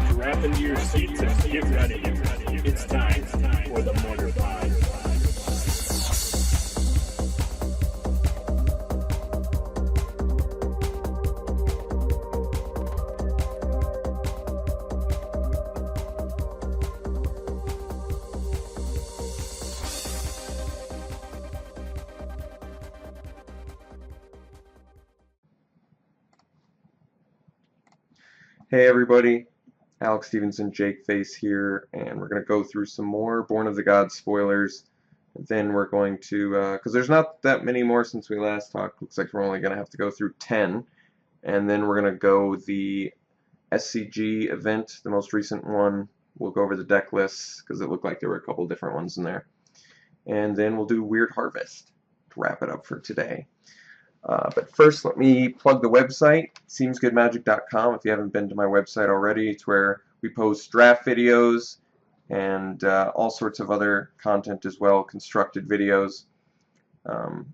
Strap into your seats and get ready. It's time for the Mortarpod. Hey everybody, Alex Stevenson, Jake Face here, and we're going to go through some more Born of the Gods spoilers. And then we're going to, because there's not that many more since we last talked, looks like we're only going to have to go through 10. And then we're going to go the SCG event, the most recent one. We'll go over the deck lists, because it looked like there were a couple different ones in there. And then we'll do Weird Harvest to wrap it up for today. But first, let me plug the website, SeemsGoodMagic.com. If you haven't been to my website already, it's where we post draft videos and all sorts of other content as well, constructed videos,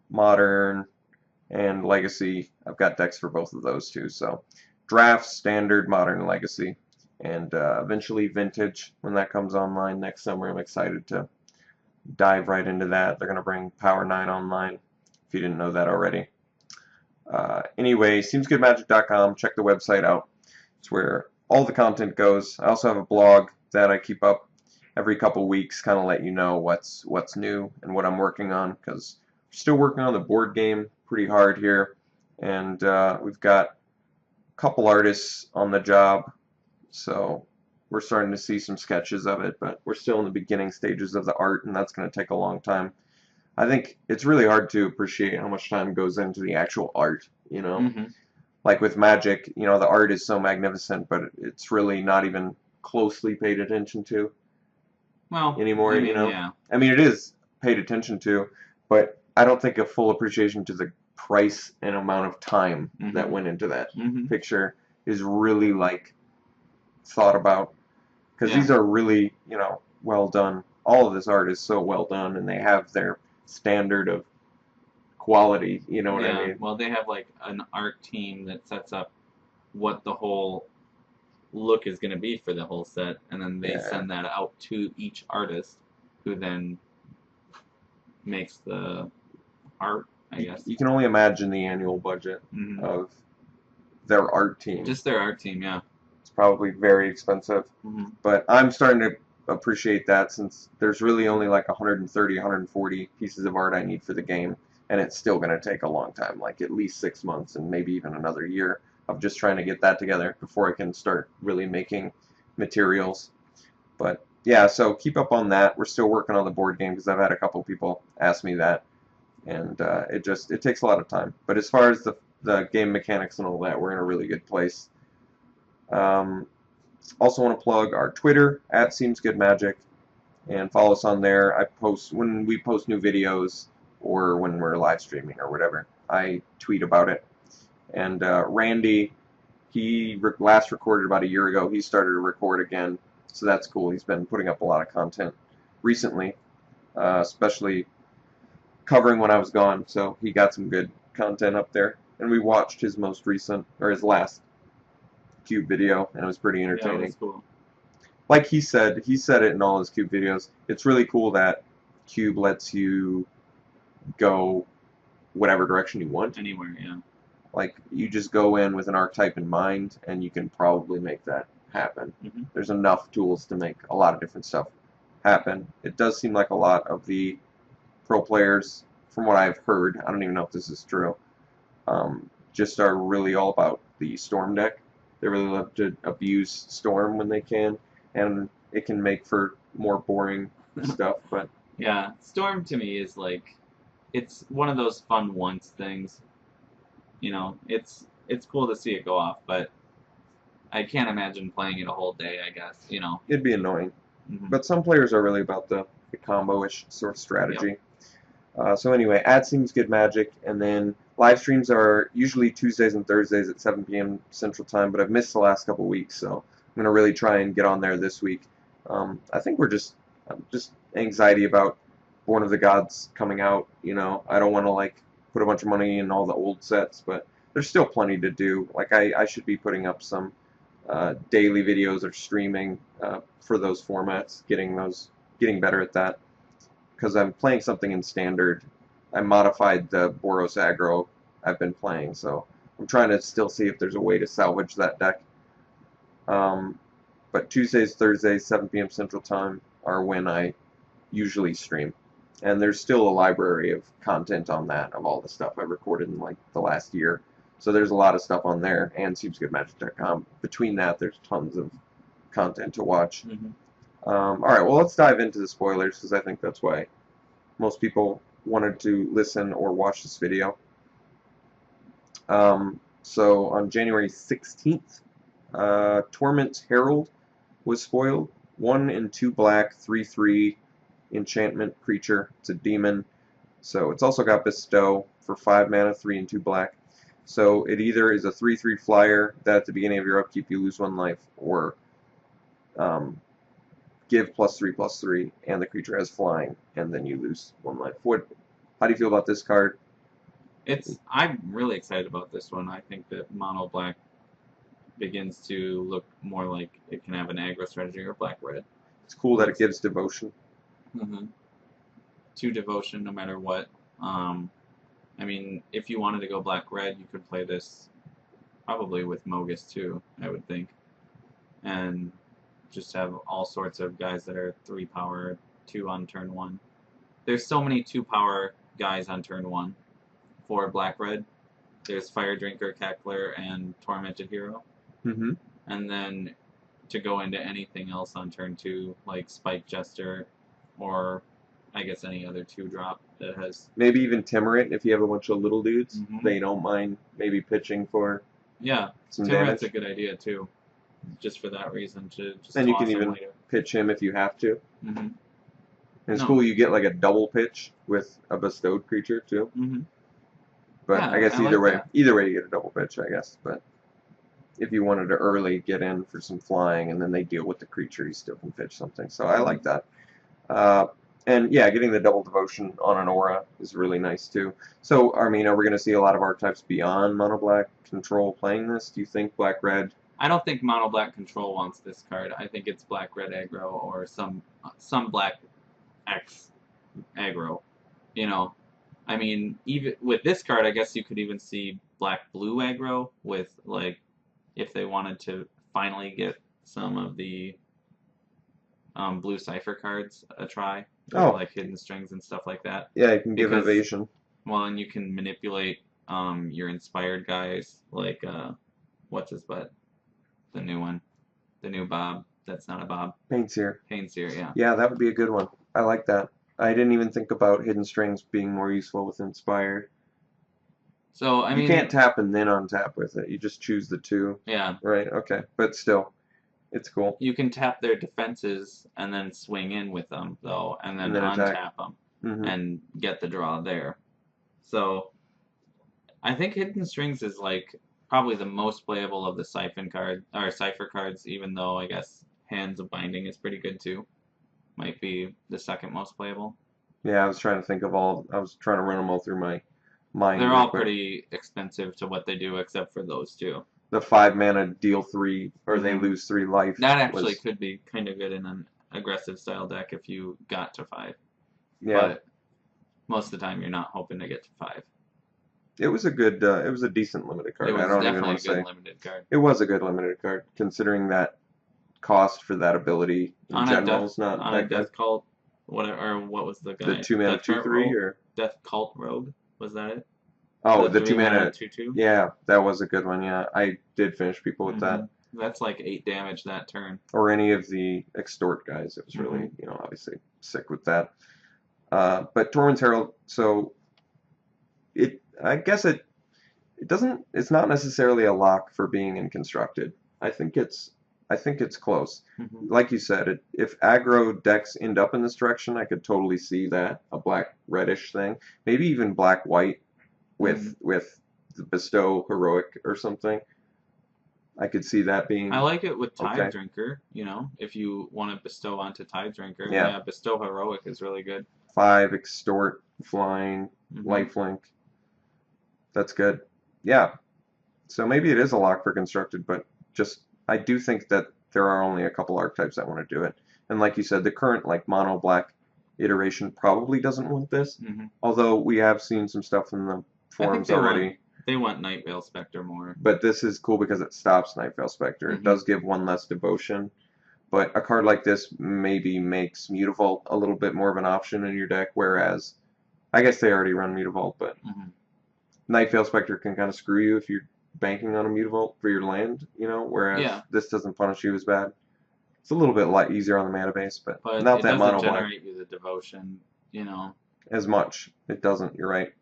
modern and legacy. I've got decks for both of those too. So draft, standard, modern, legacy, and eventually vintage when that comes online next summer. I'm excited to dive right into that. They're going to bring Power 9 online, if you didn't know that already. Anyway, SeemsGoodMagic.com, check the website out. It's where all the content goes. I also have a blog that I keep up every couple weeks, kind of let you know what's new and what I'm working on, because we're still working on the board game pretty hard here, and we've got a couple artists on the job, so we're starting to see some sketches of it, but we're still in the beginning stages of the art, and that's going to take a long time. I think it's really hard to appreciate how much time goes into the actual art, you know? Mm-hmm. Like with Magic, you know, the art is so magnificent, but it's really not even closely paid attention to anymore, you know? Yeah. I mean, it is paid attention to, but I don't think a full appreciation to the price and amount of time that went into that picture is really, like, thought about. Because these are really, you know, well done. All of this art is so well done, and they have their standard of quality, you know what I mean? Well, they have like an art team that sets up what the whole look is going to be for the whole set, and then they send that out to each artist, who then makes the art, I guess. You can only imagine the annual budget of their art team. Just their art team, yeah. It's probably very expensive, but I'm starting to appreciate that, since there's really only like 130, 140 pieces of art I need for the game, and it's still going to take a long time, like at least 6 months and maybe even another year of just trying to get that together before I can start really making materials. But yeah, so keep up on that. We're still working on the board game, because I've had a couple people ask me that, and it takes a lot of time. But as far as the game mechanics and all that, we're in a really good place. Also want to plug our Twitter, @SeemsGoodMagic, and follow us on there. I post when we post new videos, or when we're live streaming or whatever. I tweet about it. And Randy, he last recorded about a year ago. He started to record again, so that's cool. He's been putting up a lot of content recently, especially covering when I was gone. So he got some good content up there. And we watched his most recent, or his last Cube video, and it was pretty entertaining. Yeah, it was cool. Like he said it in all his Cube videos. It's really cool that Cube lets you go whatever direction you want. Anywhere, yeah. Like, you just go in with an archetype in mind, and you can probably make that happen. There's enough tools to make a lot of different stuff happen. It does seem like a lot of the pro players, from what I've heard, I don't even know if this is true, just are really all about the Storm deck. They really love to abuse Storm when they can, and it can make for more boring stuff. But yeah, Storm to me is like, it's one of those fun once things. You know, it's cool to see it go off, but I can't imagine playing it a whole day, I guess, you know. It'd be annoying. But some players are really about the combo-ish sort of strategy. So anyway, @SeemsGoodMagic, and then live streams are usually Tuesdays and Thursdays at 7 p.m. Central Time, but I've missed the last couple weeks, so I'm going to really try and get on there this week. I think we're just anxiety about Born of the Gods coming out. You know, I don't want to like put a bunch of money in all the old sets, but there's still plenty to do. Like I should be putting up some daily videos or streaming for those formats, getting better at that. Because I'm playing something in standard. I modified the Boros aggro I've been playing, so I'm trying to still see if there's a way to salvage that deck. But Tuesdays, Thursdays, 7 p.m. Central Time are when I usually stream. And there's still a library of content on that, of all the stuff I recorded in like the last year. So there's a lot of stuff on there, and SeemsGoodMagic.com. Between that, there's tons of content to watch. All right, well, let's dive into the spoilers, because I think that's why most people wanted to listen or watch this video. So on January 16th, Torment Herald was spoiled. 1 and 2 black, 3/3 enchantment creature. It's a demon. So it's also got Bestow for 5 mana, 3 and 2 black. So it either is a 3/3 flyer that at the beginning of your upkeep you lose 1 life, or give +3/+3, and the creature has flying, and then you lose 1 life. How do you feel about this card? I'm really excited about this one. I think that mono black begins to look more like it can have an aggro strategy or black red. It's cool that it gives devotion. 2 devotion no matter what. I mean, if you wanted to go black red, you could play this probably with Mogus too, I would think, and just have all sorts of guys that are 3 power, 2 on turn 1. There's so many 2 power guys on turn 1 for black red. There's Fire Drinker, Cackler, and Tormented Hero. And then to go into anything else on turn 2, like Spike Jester, or I guess any other 2-drop that has... Maybe even Timorant if you have a bunch of little dudes. They don't mind maybe pitching for some Timorant's damage. a good idea too, just for that reason. To just and you toss can him even later. pitch him if you have to. And it's cool you get like a double pitch with a bestowed creature too. But Yeah, I guess I like that. either way you get a double pitch, I guess. But if you wanted to early get in for some flying and then they deal with the creature, you still can pitch something. So I like that. And yeah, getting the double devotion on an aura is really nice too. So, I mean, are we going to see a lot of archetypes beyond mono black control playing this? Do you think black red? I don't think mono black control wants this card. I think it's black red aggro or some black X aggro. You know, I mean, even with this card, I guess you could even see black blue aggro with like if they wanted to finally get some of the blue cipher cards a try. Like Hidden Strings and stuff like that. Yeah, you can give evasion. Well, and you can manipulate your inspired guys, like what's his butt? The new one. The new Bob. That's not a Bob. Painseer. Painseer, yeah. Yeah, that would be a good one. I like that. I didn't even think about Hidden Strings being more useful with Inspired. So, I mean... You can't tap and then untap with it. You just choose the 2. Yeah. Right, okay. But still, it's cool. You can tap their defenses and then swing in with them, though, and then untap them and get the draw there. So, I think Hidden Strings is like probably the most playable of the cipher cards, even though I guess Hands of Binding is pretty good too. Might be the second most playable. Yeah, I was trying to think of all. I was trying to run them all through my mind. They're all pretty expensive to what they do, except for those 2. The 5 mana deal 3, or they lose 3 life. That actually could be kind of good in an aggressive style deck if you got to 5. Yeah. But most of the time, you're not hoping to get to 5. It was a good. It was a decent limited card. It was I don't definitely even want to a good say. limited card. It was a good limited card, considering that cost for that ability in general is not on that a Death Cult, whatever, or what was the guy? The 2 mana 2/3 or Death Cult Rogue, was that it? Oh, the 2 mana 2/2. Yeah, that was a good one. Yeah, I did finish people with that. That's like 8 damage that turn. Or any of the extort guys. It was really, obviously sick with that. But Torment's Herald. So I guess it doesn't. It's not necessarily a lock for being in constructed. I think it's close. Like you said, if aggro decks end up in this direction, I could totally see that, a black reddish thing, maybe even black white with the Bestow Heroic or something. I could see that being. I like it with Tide Drinker. If you want to bestow onto Tide Drinker, yeah, Bestow Heroic is really good. 5 extort, flying, lifelink. That's good. Yeah. So maybe it is a lock for constructed, but just I do think that there are only a couple archetypes that want to do it. And like you said, the current like mono black iteration probably doesn't want this. Although we have seen some stuff in the forums already. They want Night Veil Spectre more. But this is cool because it stops Night Veil Spectre. It does give 1 less devotion. But a card like this maybe makes Mutavault a little bit more of an option in your deck, whereas I guess they already run Mutavault, but Night Veil Spectre can kind of screw you if you're banking on a Mutavault for your land, you know, whereas this doesn't punish you as bad. It's a little bit easier on the mana base, but not it that mono doesn't black generate you the devotion, you know. as much. It doesn't, you're right.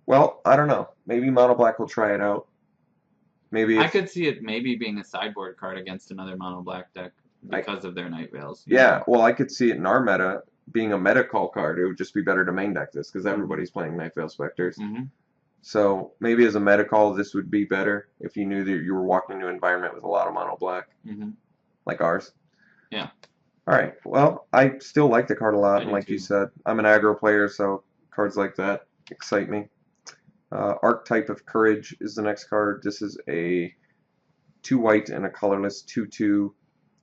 Well, I don't know. Maybe mono black will try it out. Maybe I could see it maybe being a sideboard card against another mono black deck because of their Night Veils. Yeah, well, I could see it in our meta being a meta call card. It would just be better to main deck this because everybody's playing Night Veil Spectres. So maybe as a meta call, this would be better if you knew that you were walking into an environment with a lot of mono black, like ours. Yeah. All right. Well, I still like the card a lot, and like too. you said, I'm an aggro player, so cards like that excite me. Archetype of Courage is the next card. This is a 2 white and a colorless 2/2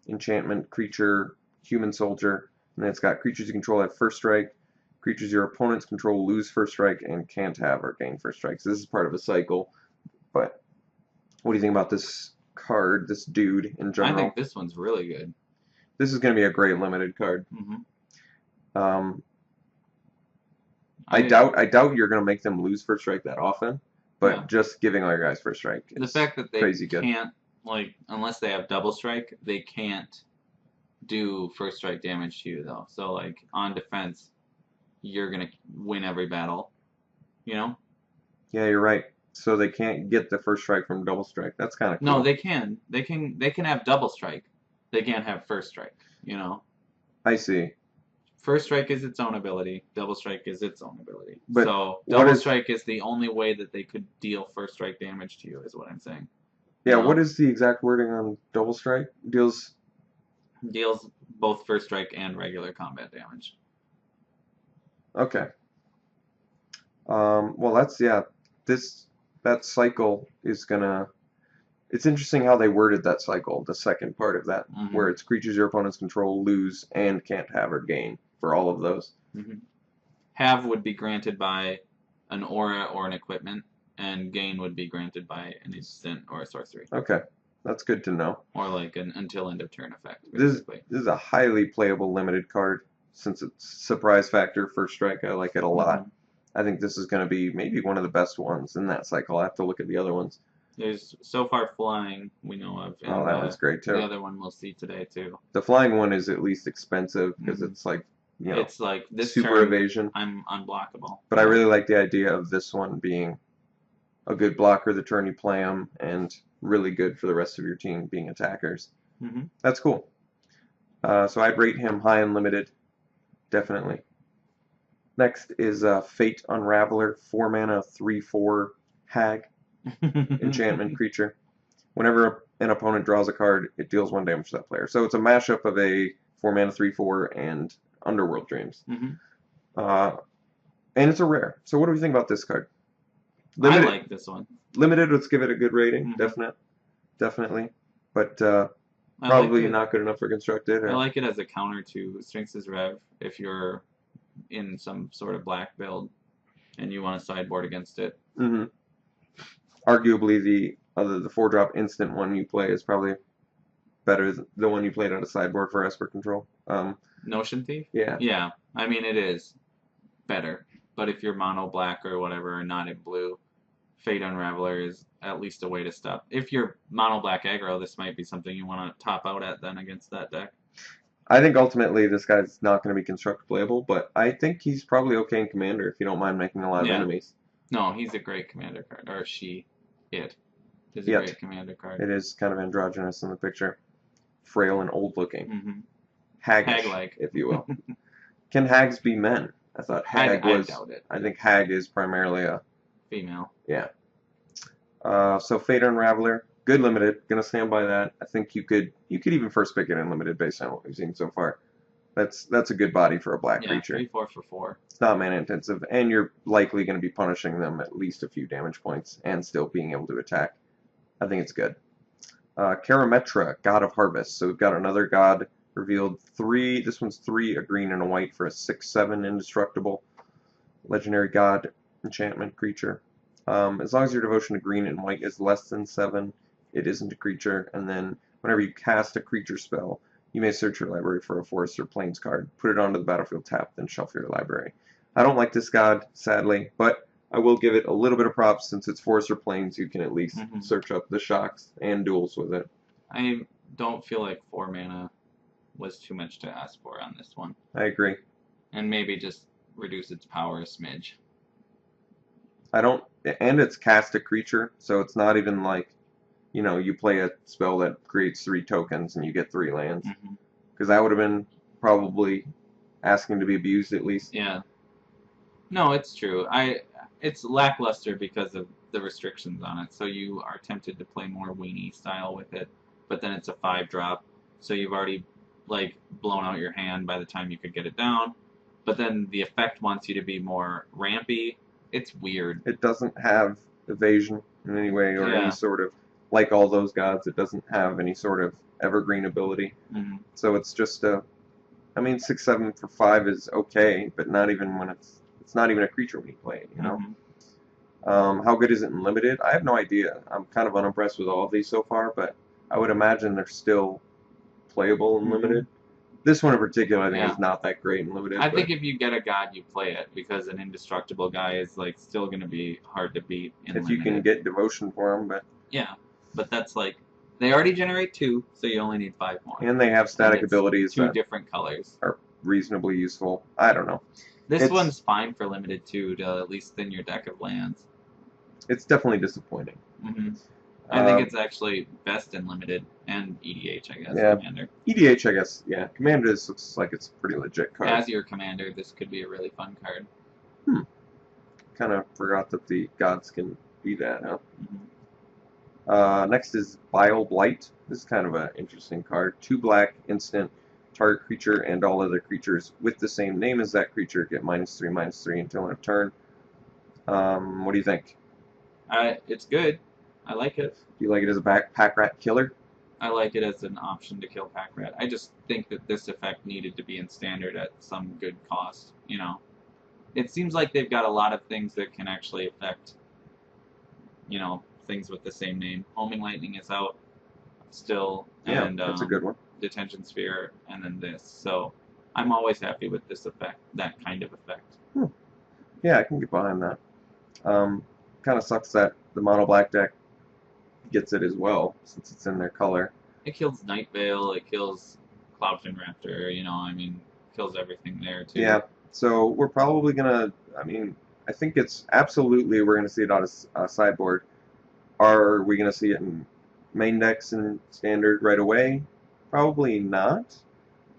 enchantment creature, human soldier, and it's got creatures you control have first strike. Creatures your opponents control lose first strike and can't have or gain first strike. So this is part of a cycle. But what do you think about this card, this dude in general? I think this one's really good. This is going to be a great limited card. I doubt you're going to make them lose first strike that often, but just giving all your guys first strike is the fact that they crazy good. Can't, like, unless they have double strike, they can't do first strike damage to you, though. So, like, on defense, you're going to win every battle, you know? Yeah, you're right. So they can't get the first strike from double strike. That's kind of cool. No, they can. They can have double strike. They can't have first strike, you know? I see. First strike is its own ability. Double strike is its own ability. But so double strike is the only way that they could deal first strike damage to you, is what I'm saying. Yeah, what is the exact wording on double strike? Deals both first strike and regular combat damage. Okay. Well, that cycle is gonna. It's interesting how they worded that cycle, the second part of that, where it's creatures your opponents control lose and can't have or gain for all of those. Have would be granted by an aura or an equipment, and gain would be granted by an instant or a sorcery. Okay, that's good to know. Or like an until end of turn effect. This is a highly playable limited card since it's surprise factor first strike. I like it a lot. I think this is going to be maybe one of the best ones in that cycle. I have to look at the other ones. There's so far flying we know of. And, that one's great too. The other one we'll see today too. The flying one is at least expensive because it's like, you know, it's like this super turn, evasion. I'm unblockable. But I really like the idea of this one being a good blocker the turn you play them and really good for the rest of your team being attackers. That's cool. So I'd rate him high and limited, definitely. Next is Fate Unraveler, 4 mana, 3/4 hag. Enchantment creature. Whenever an opponent draws a card, it deals 1 damage to that player. So it's a mashup of a 4 mana 3/4 and Underworld Dreams. And it's a rare. So what do we think about this card? Limited, I like this one. Limited, let's give it a good rating. Definitely. But probably like not good enough for constructed. I like it as a counter to Sphinx's Rev if you're in some sort of black build and you want to sideboard against it. Arguably, the 4-drop instant one you play is probably better than the one you played on a sideboard for Esper Control. Notion Thief? Yeah. Yeah, I mean, it is better. But if you're mono black or whatever and not in blue, Fate Unraveler is at least a way to stop. If you're mono black aggro, this might be something you want to top out at then against that deck. I think ultimately this guy's not going to be constructed playable, but I think he's probably okay in Commander if you don't mind making a lot of enemies. No, he's a great Commander card. Or it is a great Commander card. It is kind of androgynous in the picture. Frail and old looking. Haggish, Hag-like, if you will. Can hags be men? I thought hag was. I doubt it. I think hag is primarily a female. Yeah. So Fate Unraveler, good limited. Gonna stand by that. I think you could even first pick it in limited based on what we've seen so far. That's a good body for a black Yeah, creature. 3/4 for 4. It's not mana intensive, and you're likely going to be punishing them at least a few damage points and still being able to attack. I think it's good. Karametra, God of Harvest. So we've got another god revealed. 3. This one's 3, a green and a white for a 6/7 indestructible legendary god enchantment creature. As long as your devotion to green and white is less than 7, it isn't a creature. And then whenever you cast a creature spell, you may search your library for a forest or plains card, put it onto the battlefield tap, then shuffle your library. I don't like this god, sadly, but I will give it a little bit of props since it's forest or plains. You can at least search up the shocks and duels with it. I don't feel like 4 mana was too much to ask for on this one. I agree. And maybe just reduce its power a smidge. And it's cast a creature, so it's not even like, you play a spell that creates 3 tokens and you get 3 lands. Because that would have been probably asking to be abused at least. Yeah. No, it's true. It's lackluster because of the restrictions on it. So you are tempted to play more weenie style with it, but then it's a 5-drop, so you've already blown out your hand by the time you could get it down. But then the effect wants you to be more rampy. It's weird. It doesn't have evasion in any way or any sort of, like all those gods, it doesn't have any sort of evergreen ability. So it's just 6/7 for 5 is okay, but not even when it's not even a creature when you play it, How good is it in limited? I have no idea. I'm kind of unimpressed with all of these so far, but I would imagine they're still playable in limited. This one in particular, I think, is not that great in limited. I think if you get a god, you play it, because an indestructible guy is still going to be hard to beat in if limited. you can get devotion for them, but yeah, but that's they already generate 2, so you only need 5 more. And they have static abilities 2 that different colors are reasonably useful. I don't know. This one's fine for limited too, to at least thin your deck of lands. It's definitely disappointing. I think it's actually best in limited and EDH, I guess. Yeah. Commander. EDH, I guess. Yeah, Commander looks like it's a pretty legit card. As your commander, this could be a really fun card. Kind of forgot that the gods can be that, huh? Next is Bile Blight. This is kind of an interesting card. 2 black, instant, target creature and all other creatures with the same name as that creature get -3/-3 until end of turn. What do you think? It's good. I like it. Do you like it as a pack rat killer? I like it as an option to kill pack rat. I just think that this effect needed to be in standard at some good cost. It seems like they've got a lot of things that can actually affect, things with the same name. Homing Lightning is out still, and that's a good one. Detention Sphere, and then this. So I'm always happy with this effect, that kind of effect. Yeah, I can get behind that. Kind of sucks that the mono black deck gets it as well, since it's in their color. It kills Night Veil, it kills Cloudfin Raptor, kills everything there too. Yeah, so we're probably gonna, I think it's absolutely we're gonna see it on a sideboard. Are we gonna see it in main decks and standard right away? Probably not.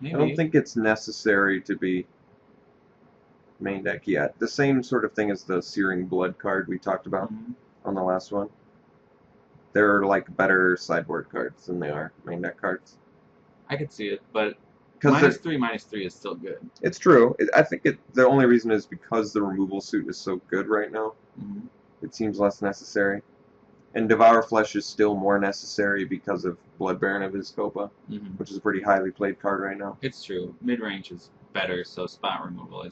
Maybe. I don't think it's necessary to be main deck yet. The same sort of thing as the Searing Blood card we talked about on the last one. They're better sideboard cards than they are main deck cards. I could see it, but -3/-3 is still good. It's true. I think the only reason is because the removal suit is so good right now. It seems less necessary. And Devour Flesh is still more necessary because of Blood Baron of Vizkopa, which is a pretty highly played card right now. It's true. Mid-range is better, so spot removal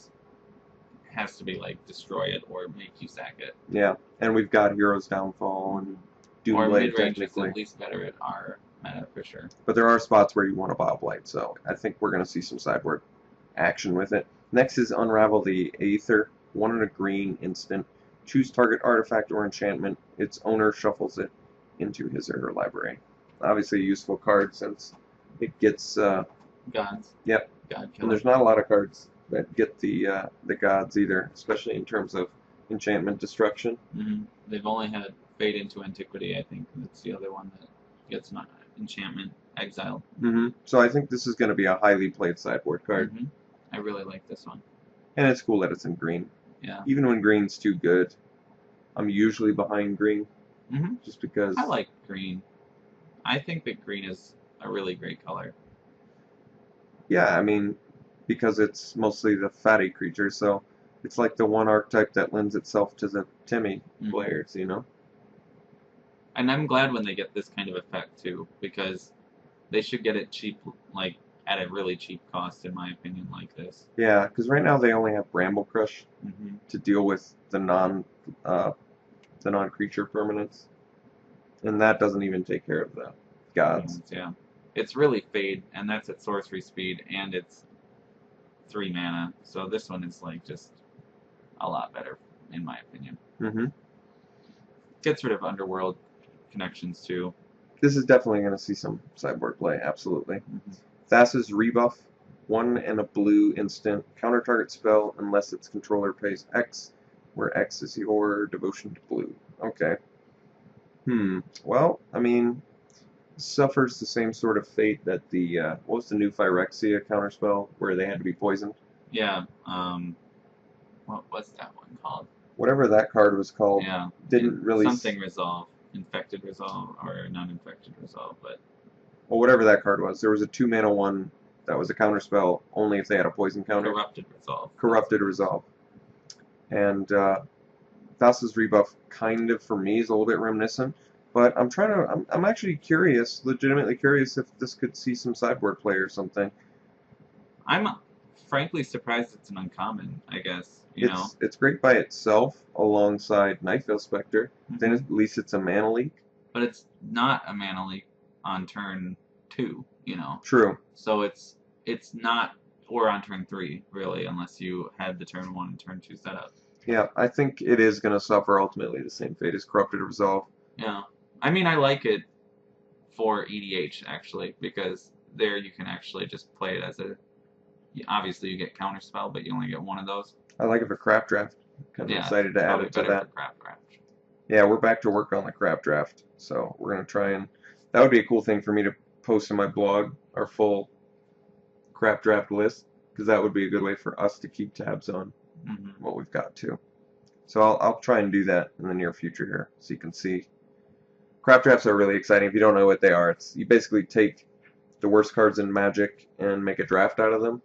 has to be destroy it or make you sack it. Yeah, and we've got Hero's Downfall and Doomblade mid-range is technically. at least better at our meta for sure. But there are spots where you want to Bile Blight, so I think we're going to see some sideboard action with it. Next is Unravel the Aether. 1 and a green instant. Choose target artifact or enchantment. Its owner shuffles it into his or her library. Obviously a useful card since it gets... Gods. Yep. God And killer. there's not a lot of cards that get the gods either, especially in terms of enchantment destruction. They've only had Fade into Antiquity, I think. That's the other one that gets not enchantment exiled. So I think this is going to be a highly played sideboard card. I really like this one. And it's cool that it's in green. Yeah. Even when green's too good, I'm usually behind green. Just because... I like green. I think that green is a really great color. Yeah, because it's mostly the fatty creatures. So it's like the one archetype that lends itself to the Timmy players, you know. And I'm glad when they get this kind of effect too, because they should get it cheap, like at a really cheap cost, in my opinion, like this. Yeah, because right now they only have Bramble Crush to deal with the non-creature permanents, and that doesn't even take care of the gods. Yeah, it's really Fade, and that's at sorcery speed, and it's 3 mana. So this one is like just a lot better, in my opinion. Gets rid of Underworld connections too. This is definitely going to see some sideboard play, absolutely. Thassa's Rebuff, 1 and a blue instant, counter target spell unless its controller pays X, where X is your devotion to blue. Okay. Well, I mean, suffers the same sort of fate that the, what was the new Phyrexia counterspell, where they had to be poisoned? Yeah, what was that one called? Whatever that card was called, yeah, didn't really... Something Resolve. Infected Resolve, or non-infected Resolve, but... Well, whatever that card was, there was a 2-mana one that was a counterspell only if they had a poison counter. Corrupted Resolve. Corrupted Resolve. And Thassa's Rebuff kind of, for me, is a little bit reminiscent. But I'm actually curious, legitimately curious, if this could see some sideboard play or something. I'm frankly surprised it's an uncommon, I guess. You know? It's great by itself alongside Nightveil Spectre. Then at least it's a mana leak. But it's not a mana leak on turn 2, you know. True. So it's not, or on turn 3, really, unless you had the turn 1 and turn 2 setup. Yeah, I think it is going to suffer ultimately the same fate as Corrupted Resolve. Yeah. I mean, I like it for EDH, actually, because there you can actually just play it as a... Obviously, you get Counterspell, but you only get one of those. I like it for Crap Draft. Kind of excited to add it to that. For Crap Draft. Yeah, we're back to work on the Crap Draft, so we're going to try and... That would be a cool thing for me to post in my blog, our full Crap Draft list, because that would be a good way for us to keep tabs on what we've got too. So I'll try and do that in the near future here, so you can see. Crap Drafts are really exciting. If you don't know what they are, it's you basically take the worst cards in Magic and make a draft out of them,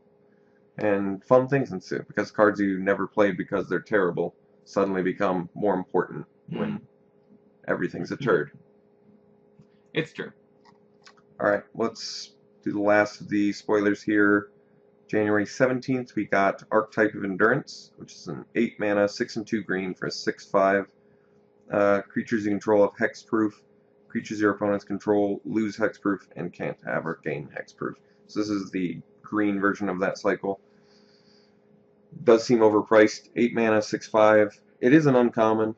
and fun things ensue, because cards you never played because they're terrible suddenly become more important when everything's a turd. It's true. Alright, let's do the last of the spoilers here. January 17th, we got Archetype of Endurance, which is an 8 mana, 6 and 2 green for a 6/5. Creatures you control have hexproof. Creatures your opponents control lose hexproof and can't have or gain hexproof. So this is the green version of that cycle. Does seem overpriced. 8 mana, 6/5. It is an uncommon.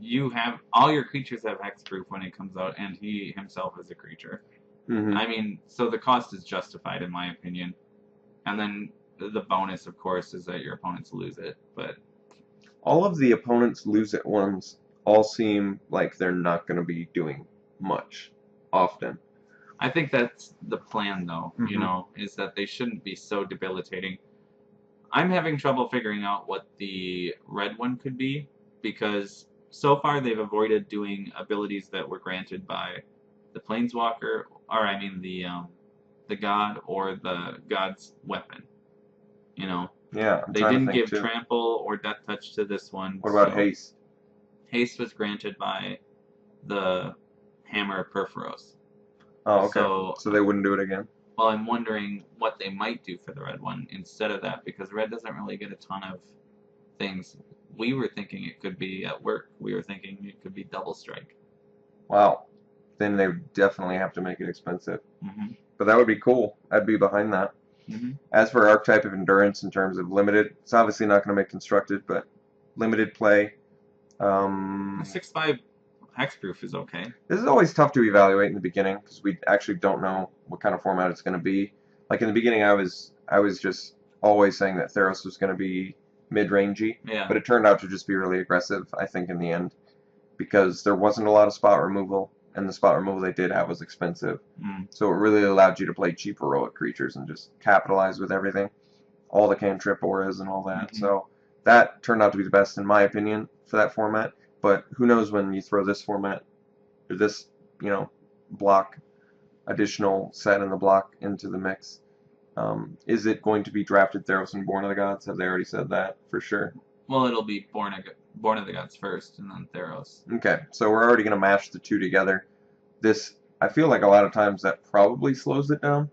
You have all your creatures have hexproof when it comes out, and he himself is a creature. I mean, so the cost is justified in my opinion. And then the bonus, of course, is that your opponents lose it. But all of the opponents lose it ones all seem like they're not going to be doing much often. I think that's the plan, though. You know, is that they shouldn't be so debilitating. I'm having trouble figuring out what the red one could be, because so far they've avoided doing abilities that were granted by the Planeswalker, or I mean the god or the god's weapon. You know? Yeah, they didn't give trample or death touch to this one. What about haste? Haste was granted by the Hammer of Perforos. Oh, okay. So they wouldn't do it again? Well, I'm wondering what they might do for the red one instead of that, because red doesn't really get a ton of things. We were thinking it could be at work. We were thinking it could be double strike. Wow. Then they would definitely have to make it expensive. But that would be cool. I'd be behind that. As for Archetype of Endurance in terms of limited, it's obviously not going to make constructed, but limited play. 6/5 hexproof is okay. This is always tough to evaluate in the beginning because we actually don't know what kind of format it's going to be. Like in the beginning, I was just always saying that Theros was going to be mid-rangey, but it turned out to just be really aggressive, I think, in the end, because there wasn't a lot of spot removal, and the spot removal they did have was expensive. So it really allowed you to play cheap heroic creatures and just capitalize with everything, all the cantrip auras and all that. So that turned out to be the best, in my opinion, for that format. But who knows when you throw this format, or this, block, additional set in the block into the mix, Is it going to be drafted Theros and Born of the Gods? Have they already said that for sure? Well, it'll be Born of the Gods first, and then Theros. Okay, so we're already going to mash the two together. This, I feel like a lot of times that probably slows it down.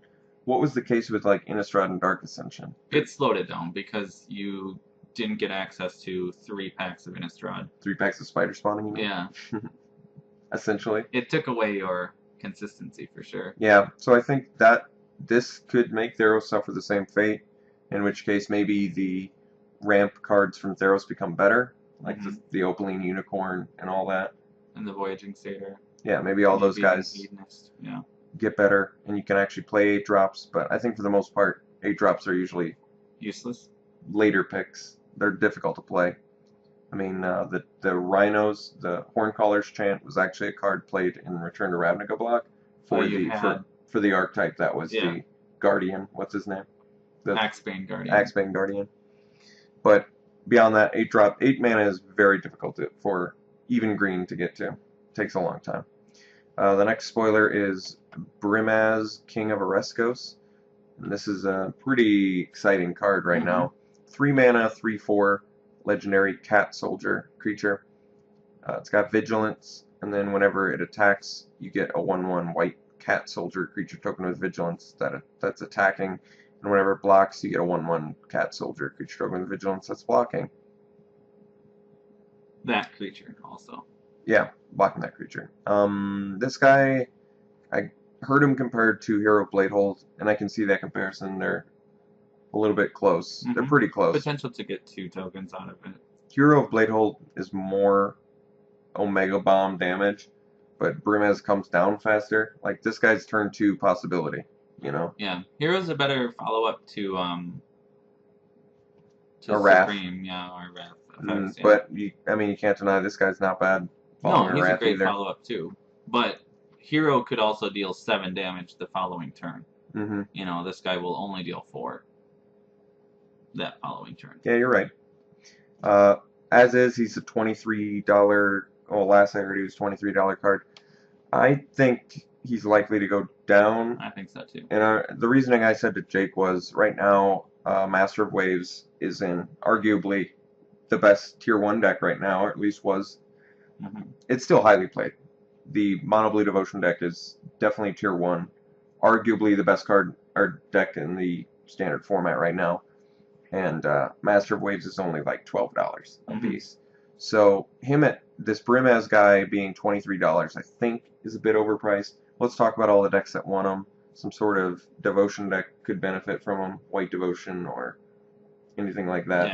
What was the case with like Innistrad and Dark Ascension? It slowed it down because you didn't get access to 3 packs of Innistrad. 3 packs of spider spawning, you mean? Yeah. Essentially. It took away your consistency for sure. Yeah, so I think that this could make Theros suffer the same fate, in which case maybe the ramp cards from Theros become better, like the Opaline Unicorn and all that. And the Voyaging Satyr. Yeah, maybe all those guys Yeah. get better, and you can actually play 8 drops, but I think for the most part, 8 drops are usually useless. Later picks. They're difficult to play. I mean, the Rhinos, the Horncallers chant was actually a card played in Return to Ravnica block for for the archetype that was the Guardian. What's his name? The Axebane Guardian. Axebane Guardian. But beyond that, 8 mana is very difficult for even green to get to. Takes a long time. The next spoiler is Brimaz, King of Oreskos. And this is a pretty exciting card right now. 3 mana, 3/4, legendary cat soldier creature. It's got vigilance, and then whenever it attacks, you get a 1/1 white cat soldier creature token with vigilance that's attacking, and whenever it blocks, you get a 1/1 cat soldier creature token with vigilance that's blocking. That creature also. Yeah, blocking that creature. This guy, I heard him compared to Hero Bladehold, and I can see that comparison. They're a little bit close. They're pretty close. Potential to get 2 tokens out of it. Hero of Bladehold is more Omega Bomb damage, but Brimaz comes down faster. Like, this guy's turn 2 possibility, you know? Yeah. Hero's a better follow-up to Wrath. Supreme, or Wrath. But, you can't deny this guy's not bad. No, he's a great follow-up too. But Hero could also deal 7 damage the following turn. You know, this guy will only deal 4 that following turn. Yeah, you're right. As is, he's a $23. Well, last I heard he was $23 card. I think he's likely to go down. I think so too. And the reasoning I said to Jake was, right now, Master of Waves is in arguably the best Tier 1 deck right now, or at least was. It's still highly played. The Mono Blue Devotion deck is definitely Tier 1. Arguably the best card or deck in the standard format right now. And Master of Waves is only like $12 a piece. So him at this Brimaz guy being $23, I think, is a bit overpriced. Let's talk about all the decks that want him. Some sort of Devotion deck could benefit from him, White Devotion or anything like that.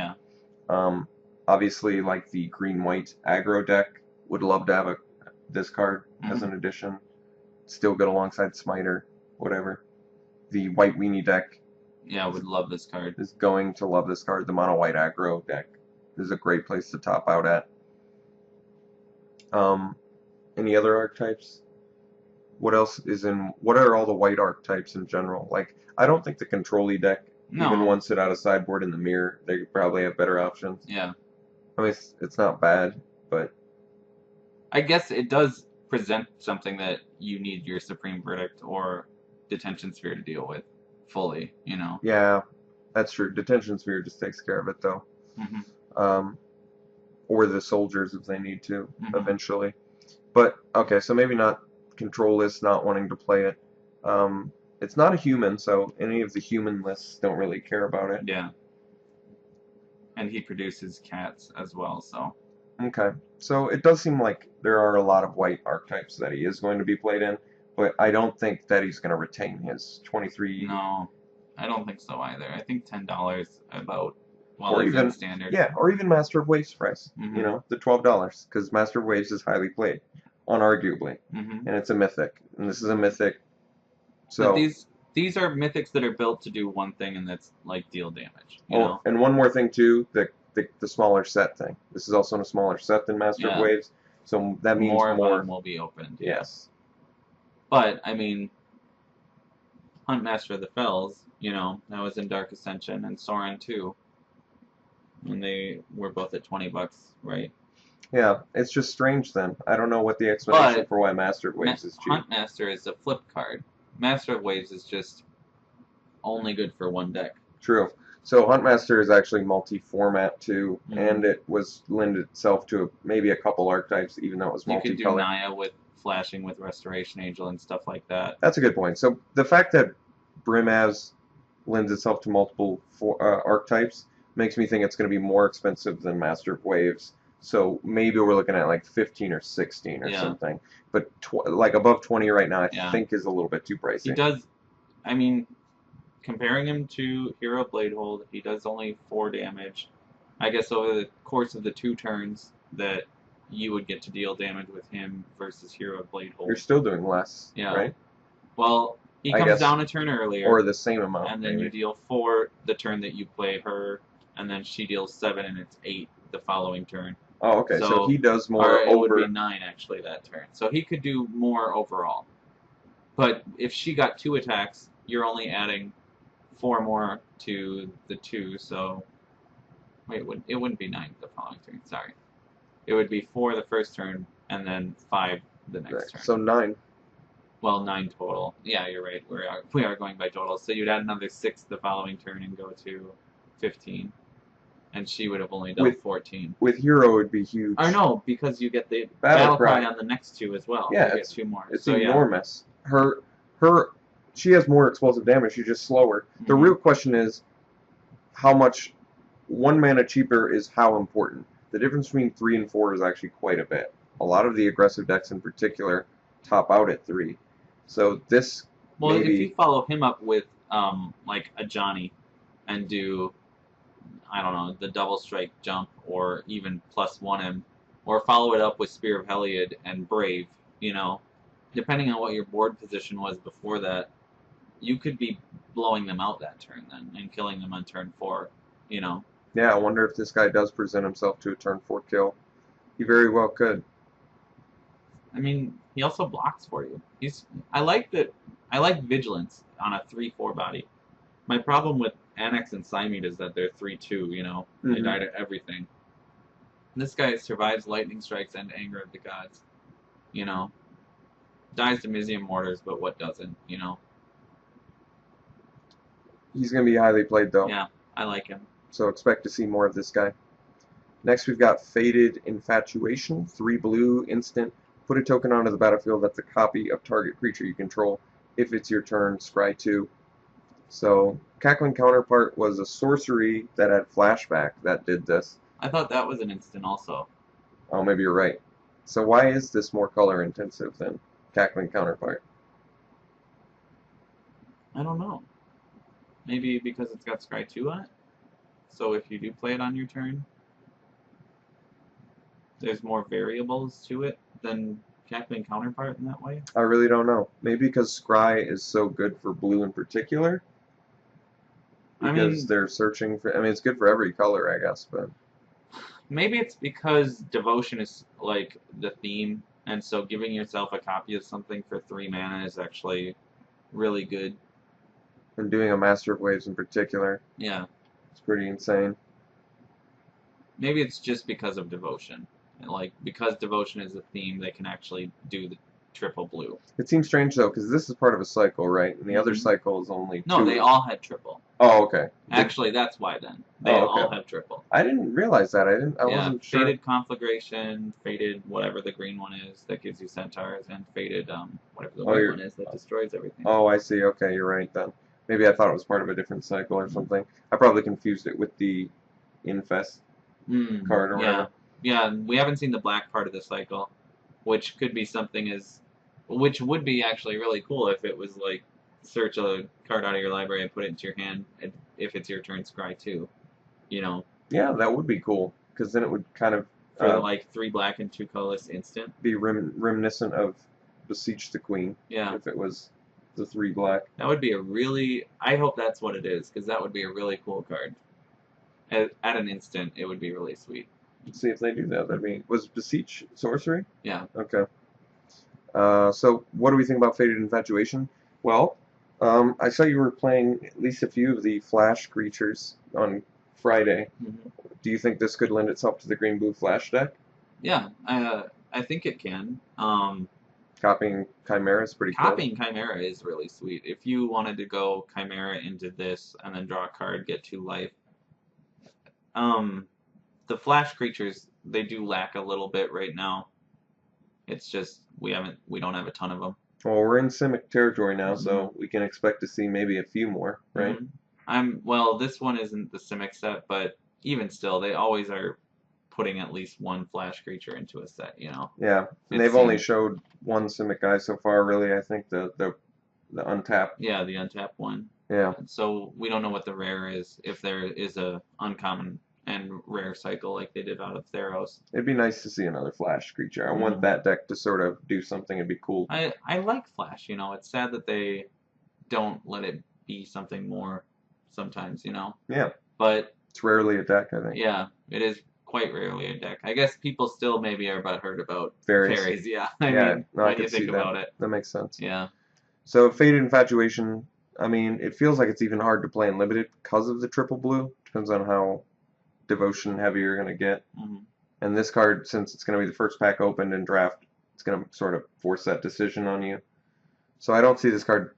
Yeah. Obviously, like the green-white aggro deck, would love to have this card as an addition. Still good alongside Smiter, whatever. The white weenie deck. Yeah, I would love this card. Is going to love this card. The mono white aggro deck is a great place to top out at. Any other archetypes? What else is in? What are all the white archetypes in general? Like, I don't think the control-y deck, even one sit out of sideboard in the mirror, they probably have better options. Yeah. I mean, it's not bad, but I guess it does present something that you need your Supreme Verdict or Detention Sphere to deal with fully, you know? Yeah, that's true. Detention Sphere just takes care of it, though. Or the soldiers if they need to, eventually. But, okay, so maybe not control lists, not wanting to play it. It's not a human, so any of the human lists don't really care about it. Yeah. And he produces cats as well, so. Okay, so it does seem like there are a lot of white archetypes that he is going to be played in, but I don't think that he's going to retain his 23. No, I don't think so either. I think $10 about, or even standard. Yeah, or even Master of Waves price. You know, the $12, because Master of Waves is highly played, unarguably, and it's a mythic, and this is a mythic. So but these are mythics that are built to do one thing, and that's like deal damage. You know? And one more thing too, the smaller set thing. This is also in a smaller set than Master of Waves, so that means more of them will be opened. Yes. But I mean, Hunt Master of the Fells, you know, that was in Dark Ascension, and Sorin too. And they were both at $20, right? Yeah, it's just strange then. I don't know what the explanation for why Master of Waves is cheap. Hunt Master is a flip card. Master of Waves is just only good for one deck. True. So Huntmaster is actually multi-format too, Mhm. and it was lended itself to maybe a couple archetypes, even though it was You could do multicolor. Naya with flashing with Restoration Angel and stuff like that. That's a good point. So the fact that Brimaz lends itself to multiple archetypes makes me think it's going to be more expensive than Master of Waves. So maybe we're looking at like 15 or 16 or Yeah. something. But like above 20 right now, I Yeah. think is a little bit too He pricey. does, I mean, comparing him to Hero Bladehold, he does only 4 damage. I guess over the course of the 2 turns that you would get to deal damage with him versus Hero Bladehold. You're still doing less, Yeah. right? Well, he I comes guess, down a turn earlier, or the same amount, and then maybe. you deal 4 the turn that you play her, and then she deals 7, and it's 8 the following turn. Oh, okay. So he does more or it over. would be 9 actually that turn. So he could do more overall. But if she got 2 attacks, you're only adding 4 more to the 2. So wait, it wouldn't be 9 the following turn. Sorry, it would be 4 the first turn, and then 5 the next turn. So 9. Well, 9 total. Yeah, you're right. We are going by total. So you'd add another 6 the following turn and go to 15. And she would have only done 14. With Hero, it would be huge. Or no, because you get the Battle Cry Cry on the next 2 as well. Yeah, you get 2 more. It's so, enormous. She has more explosive damage. She's just slower. The Mhm. real question is how much 1 mana cheaper is how important. The difference between 3 and 4 is actually quite a bit. A lot of the aggressive decks in particular top out at 3. So this Well, maybe... if you follow him up with like a Johnny and do, I don't know, the double strike jump or even +1 him, or follow it up with Spear of Heliod and Brave, you know, depending on what your board position was before that, you could be blowing them out that turn then and killing them on turn 4, you know. Yeah, I wonder if this guy does present himself to a turn 4 kill. He very well could. I mean, he also blocks for you. I like Vigilance on a 3/4 body. My problem with Annex and Cymede is that they're 3/2, you know. They die to everything. This guy survives Lightning Strikes and Anger of the Gods, you know. Dies to Mizium Mortars, but what doesn't, you know. He's going to be highly played, though. Yeah, I like him. So expect to see more of this guy. Next, we've got Faded Infatuation. 3 blue, instant. Put a token onto the battlefield that's a copy of target creature you control. If it's your turn, scry 2. So, Cackling Counterpart was a sorcery that had flashback that did this. I thought that was an instant also. Oh, maybe you're right. So why is this more color intensive than Cackling Counterpart? I don't know. Maybe because it's got scry 2 on it? So if you do play it on your turn, there's more variables to it than Cackling Counterpart in that way? I really don't know. Maybe because Scry is so good for blue in particular. Because they're searching for... I mean, it's good for every color, I guess, but... Maybe it's because Devotion is, like, the theme, and so giving yourself a copy of something for 3 mana is actually really good. And doing a Master of Waves in particular. Yeah. It's pretty insane. Maybe it's just because of Devotion. And, like, because Devotion is a theme, they can actually do the triple blue. It seems strange, though, because this is part of a cycle, right? And the other cycle is only 2. No, they all had triple. Oh, okay. Actually, that's why then. They all have triple. I didn't realize that. I wasn't sure. Faded Conflagration, Faded whatever the green one is that gives you centaurs, and Faded whatever the white one is that destroys everything. Oh, I see. Okay, you're right then. Maybe I thought it was part of a different cycle or something. I probably confused it with the Infest card or whatever. Yeah, we haven't seen the black part of the cycle, which could be something which would be actually really cool if it was like search a card out of your library and put it into your hand if it's your turn, scry 2, you know. Yeah, that would be cool, because then it would kind of... For like 3 black and 2 colorless instant. Be reminiscent of Beseech the Queen. Yeah. If it was the 3 black. That would be a really... I hope that's what it is, because that would be a really cool card. At an instant, it would be really sweet. Let's see if they do that. That'd be... Was Beseech sorcery? Yeah. Okay. So, what do we think about Faded Infatuation? Well, I saw you were playing at least a few of the Flash creatures on Friday. Do you think this could lend itself to the green-blue Flash deck? Yeah, I think it can. Copying Chimera is pretty cool. Copying Chimera is really sweet. If you wanted to go Chimera into this and then draw a card, get 2 life, the flash creatures, they do lack a little bit right now. It's just we don't have a ton of them. Well, we're in Simic territory now, so we can expect to see maybe a few more, right? Well, this one isn't the Simic set, but even still, they always are putting at least one flash creature into a set, you know. Yeah, and they've only showed one Simic guy so far, really. I think the untapped. Yeah, the untapped one. Yeah. So we don't know what the rare is, if there is a uncommon and rare cycle like they did out of Theros. It'd be nice to see another flash creature. I want that deck to sort of do something. It'd be cool. I like flash, you know. It's sad that they don't let it be something more sometimes, you know. Yeah. But it's rarely a deck, I think. Yeah, it is quite rarely a deck. I guess people still maybe are butthurt about fairies. Yeah. I mean, no, when I can you think see about that. it. That makes sense. Yeah. So Faded Infatuation, I mean, it feels like it's even hard to play in limited because of the triple blue. Depends on how devotion heavy you're going to get. And this card, since it's going to be the first pack opened in draft, it's going to sort of force that decision on you. So I don't see this card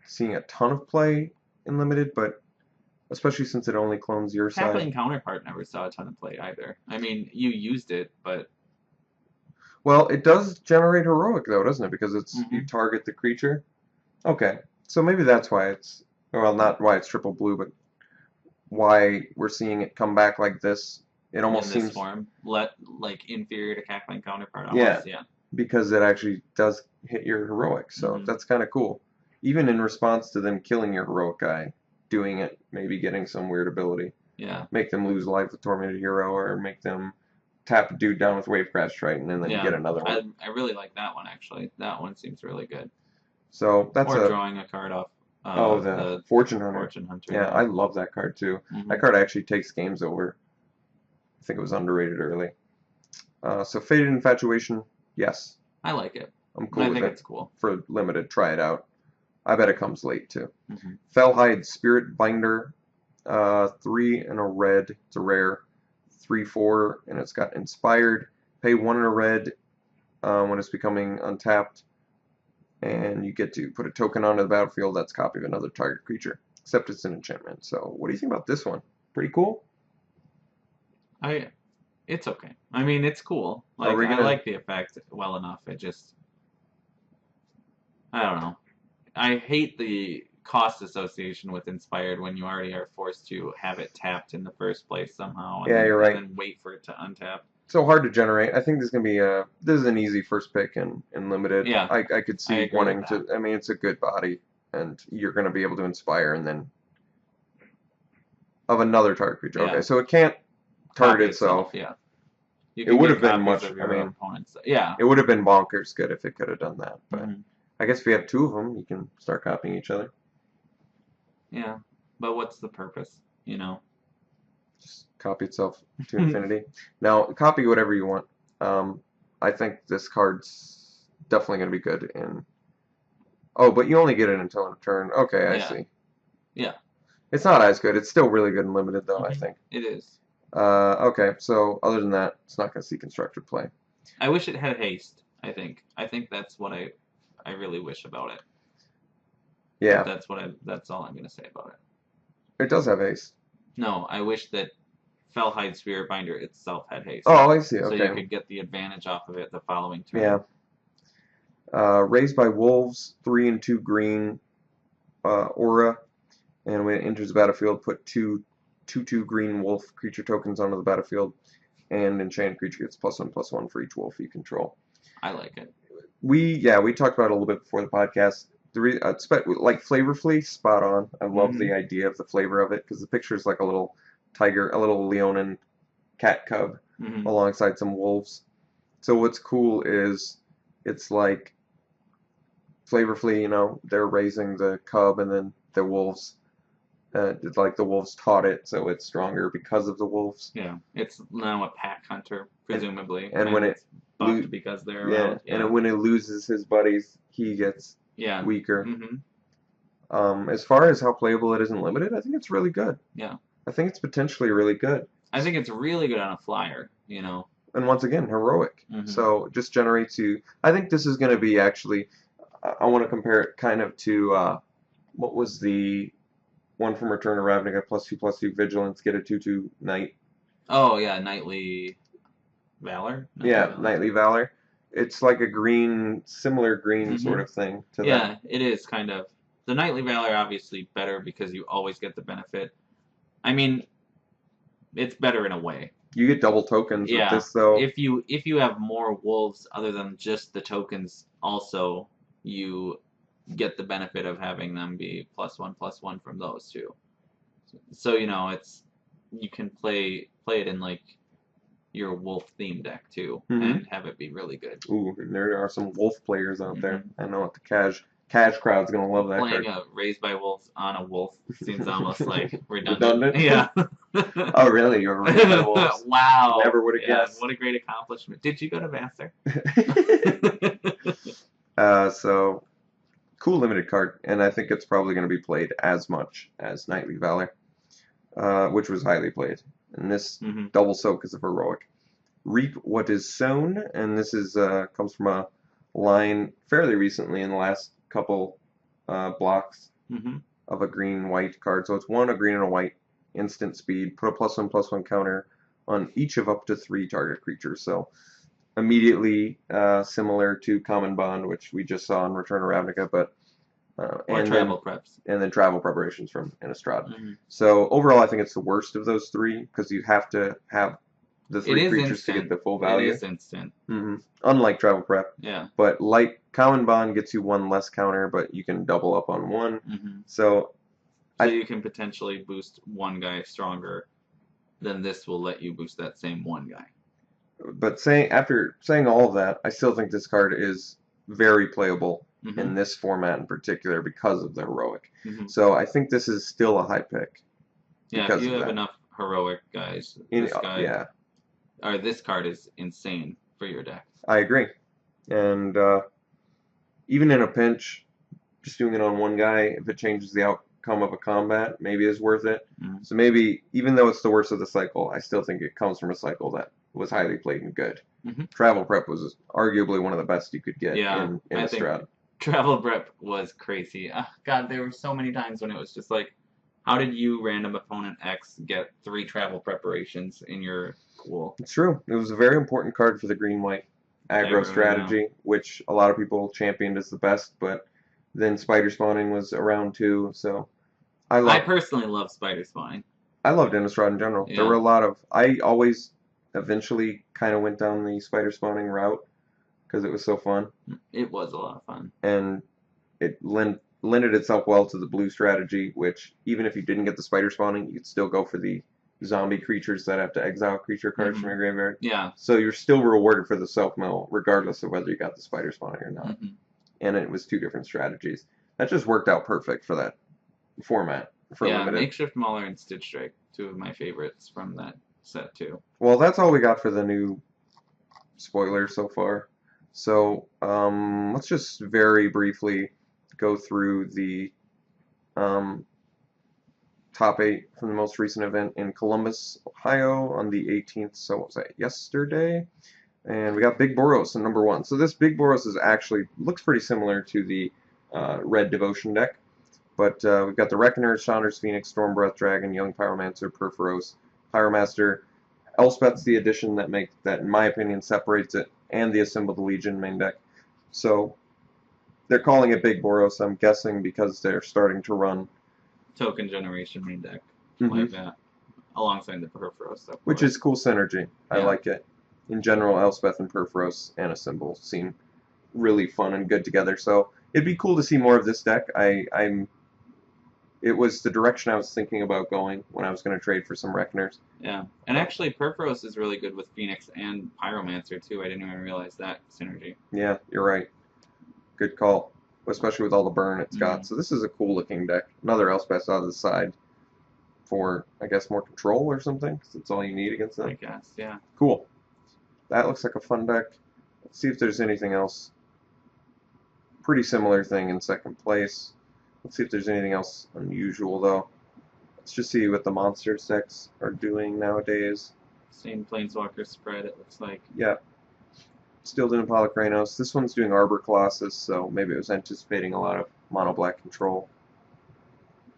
seeing a ton of play in limited, but especially since it only clones your side. Cackling Counterpart never saw a ton of play either. I mean, you used it, but... Well, it does generate heroic, though, doesn't it? Because it's you target the creature. Okay, so maybe that's why it's... Well, not why it's triple blue, but why we're seeing it come back like this. It almost in this seems form, like inferior to Cackling Counterpart. Almost, yeah. Because it actually does hit your heroic, so that's kind of cool. Even in response to them killing your heroic guy, doing it, maybe getting some weird ability. Yeah. Make them lose life with Tormented Hero, or make them tap a dude down with Wavecrash Triton, and then get another one. I really like that one actually. That one seems really good. So that's drawing a card off. The Fortune Hunter. Fortune Hunter. Yeah, I love that card too. That card actually takes games over. I think it was underrated early. So Faded Infatuation, yes. I like it. I'm cool with it. I think it's cool. For limited, try it out. I bet it comes late too. Fellhide Spirit Binder, 3 and a red. It's a rare. 3/4, and it's got Inspired. Pay 1 and a red when it's becoming untapped, and you get to put a token onto the battlefield that's a copy of another target creature, except it's an enchantment. So what do you think about this one? Pretty cool? It's okay. I mean, it's cool. Like, I like the effect well enough. It just... I don't know. I hate the cost association with Inspired when you already are forced to have it tapped in the first place somehow. And you're right. And then wait for it to untap. So hard to generate. I think this is gonna be this is an easy first pick in limited. Yeah. I could see wanting to. I mean, it's a good body, and you're gonna be able to inspire, and then of another target creature. Yeah. Okay, so it can't target itself. Yeah. It would have been much. I mean, opponents. Yeah. It would have been bonkers good if it could have done that, but I guess if you have 2 of them, you can start copying each other. Yeah, but what's the purpose? You know. Just copy itself to infinity. Now, copy whatever you want. I think this card's definitely going to be good in... Oh, but you only get it until a turn. Okay, I see. Yeah. It's not as good. It's still really good in limited, though, I think. It is. Okay, so other than that, it's not going to see constructed play. I wish it had haste, I think. I think that's what I really wish about it. Yeah. That's all I'm going to say about it. It does have haste. No, I wish that Fellhide Spirit Binder itself had haste. Oh, I see. Okay. So you could get the advantage off of it the following turn. Yeah. Raised by Wolves, 3 and 2 green aura, and when it enters the battlefield, put 2/2 green wolf creature tokens onto the battlefield, and enchanted creature gets +1/+1 for each wolf you control. I like it. We talked about it a little bit before the podcast. Like flavorfully, spot on. I love the idea of the flavor of it because the picture is like a little tiger, a little Leonin cat cub alongside some wolves. So what's cool is it's like flavorfully, you know, they're raising the cub and then the wolves. It's like the wolves taught it, so it's stronger because of the wolves. Yeah, it's now a pack hunter, presumably. And when it's buffed because they're around. Yeah, and when it loses his buddies, he gets weaker. As far as how playable it is in limited, I think it's really good. Yeah. I think it's potentially really good. I think it's really good on a flyer, you know. and once again, heroic. Mhm. So it just generates you. I think this is going to be actually. I want to compare it kind of to what was the one from Return of Ravnica, +2/+2 vigilance, get a 2/2 knight. Oh yeah, Knightly Valor. Yeah, Knightly Valor. It's like a green, similar green Mhm. sort of thing to that. Yeah, it is kind of. The Knightly Valor obviously better because you always get the benefit. I mean, it's better in a way. You get double tokens with Yeah, this, though. if you have more wolves other than just the tokens, also you get the benefit of having them be +1/+1 from those too. So it's you can play it in like your wolf theme deck too, and have it be really good. Ooh, there are some wolf players out there. Mhm. I know what the cash crowd's gonna love that Playing card. a Raised by Wolves on a wolf seems almost like redundant. Redundant? Yeah. Oh, really? You're Raised by Wolves? Wow. Never would have Yeah, guessed. what a great accomplishment. Did you go to Vassar? So cool limited card, and I think it's probably going to be played as much as Knightly Valor, which was highly played. And this Mhm. double soak is a heroic. Reap what is sown, and this is comes from a line fairly recently in the last couple blocks Mhm. of a green-white card. So it's a green and a white, instant speed. Put a +1/+1 counter on each of up to 3 target creatures. So immediately similar to Common Bond, which we just saw in Return of Ravnica, but Or and travel preps. then travel preparations from Innistrad. Mhm. So overall, I think it's the worst of those three because you have to have the It 3 is creatures to instant. get the full It value. is instant. Unlike travel prep, Yeah. but like Common Bond gets you 1 less counter, but you can double up on 1. Mhm. So So you can potentially boost one guy stronger, then this will let you boost that same one guy. But after saying all of that, I still think this card is very playable in this format in particular because of the heroic. Mhm. So I think this is still a high pick. Yeah, because if you of have that. enough heroic guys, Yeah, this card is insane for your deck. I agree. And even in a pinch, just doing it on one guy, if it changes the outcome of a combat, maybe is worth it. Mhm. So maybe, even though it's the worst of the cycle, I still think it comes from a cycle that was highly played and good. Mhm. Travel Prep was arguably one of the best you could get Yeah, in I think Innistrad. Travel Prep was crazy. God, there were so many times when it was just like, how did you, random opponent X, get 3 travel preparations in your pool? It's true. It was a very important card for the green-white aggro strategy, which a lot of people championed as the best, but then spider spawning was around too, so I personally love spider spawning. I loved Innistrad in general. Yeah. There were a lot of I always eventually kind of went down the spider spawning route because it was so fun, It was a lot of fun. and it lended itself well to the blue strategy, which even if you didn't get the spider spawning, you could still go for the zombie creatures that have to exile creature cards from your graveyard. Yeah. So you're still rewarded for the self mill, regardless of whether you got the spider spawning or not. And it was 2 different strategies. That just worked out perfect for that format for limited. Makeshift Mauler and Stitch Strike, 2 of my favorites from that set too. Well, that's all we got for the new spoilers so far. So let's just very briefly go through the top 8 from the most recent event in Columbus, Ohio on the 18th. So what was that, yesterday? And we got Big Boros in number 1. So this Big Boros is actually looks pretty similar to the Red Devotion deck. But we've got the Reckoner, Chandra's Phoenix, Stormbreath Dragon, Young Pyromancer, Perforos, Pyromaster. Elspeth's the addition that in my opinion, separates it, and the Assembled Legion main deck. So they're calling it Big Boros, I'm guessing, because they're starting to run Token generation main deck like that, alongside the Perforos. Which is cool synergy. I Yeah. like it. In general, Elspeth and Perforos and Assemble seem really fun and good together. So it'd be cool to see more of this deck. It was the direction I was thinking about going when I was going to trade for some Reckoners. Yeah, and actually Perforos is really good with Phoenix and Pyromancer too. I didn't even realize that synergy. Yeah, you're right. Good call. Especially with all the burn it's got. So this is a cool looking deck. Another Elspeth out of the side for, I guess, more control or something, because it's all you need against them. I guess, yeah. Cool. That looks like a fun deck. Let's see if there's anything else. Pretty similar thing in second place. Let's see if there's anything else unusual, though. Let's just see what the monster decks are doing nowadays. Same Planeswalker spread, it looks like. Yeah. Still doing Polychronos. This one's doing Arbor Colossus, so maybe it was anticipating a lot of mono black control.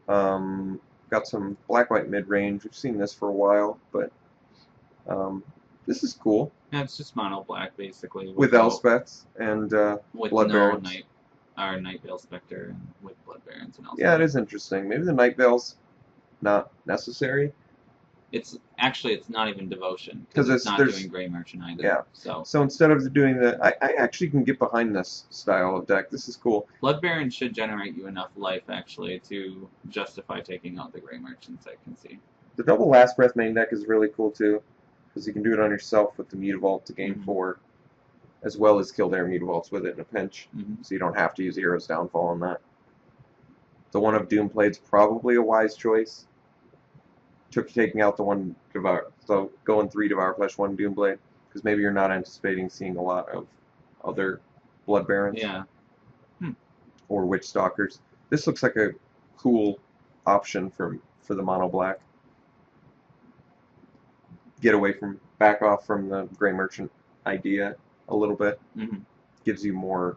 Got some black-white mid-range. We've seen this for a while, but this is cool. Yeah, it's just mono black basically. With Elspeths and with Blood no Barons. Night Veil Spectre and with Blood Barons and Elspeth. Yeah, it is interesting. Maybe the Night Veil's not necessary. It's not even Devotion 'Cause it's not there's- doing Grey Merchant either. Yeah. So instead of doing the, I actually can get behind this style of deck. This is cool. Blood Baron should generate you enough life actually to justify taking out the Grey Merchants. I can see. The double Last Breath main deck is really cool too, because you can do it on yourself with the Mutavault to gain 4, as well as kill their Mutavaults with it in a pinch, so you don't have to use Hero's Downfall on that. The one of Doomplade's probably a wise choice. Taking out the one Devour, so going 3 Devour Flesh, 1 Doomblade, because maybe you're not anticipating seeing a lot of other Blood Barons. Yeah. Or Witch Stalkers. This looks like a cool option for the mono black. Back off from the Grey Merchant idea a little bit. Gives you more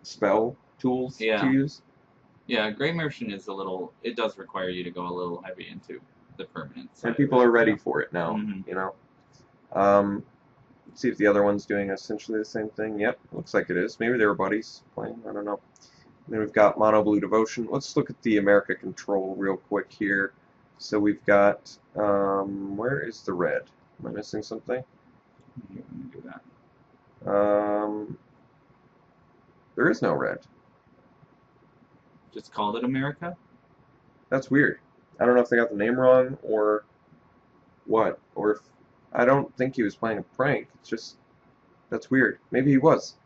spell tools to use. Yeah, Grey Merchant is it does require you to go a little heavy into the permanents. And people are ready for it now, you know. Let's see if the other one's doing essentially the same thing. Yep, looks like it is. Maybe they were buddies playing, I don't know. And then we've got Mono Blue Devotion. Let's look at the America Control real quick here. So we've got, where is the red? Am I missing something? Here, let me do that. There is no red. Just called it America? That's weird. I don't know if they got the name wrong or what, or if I don't think he was playing a prank. It's just that's weird. Maybe he was,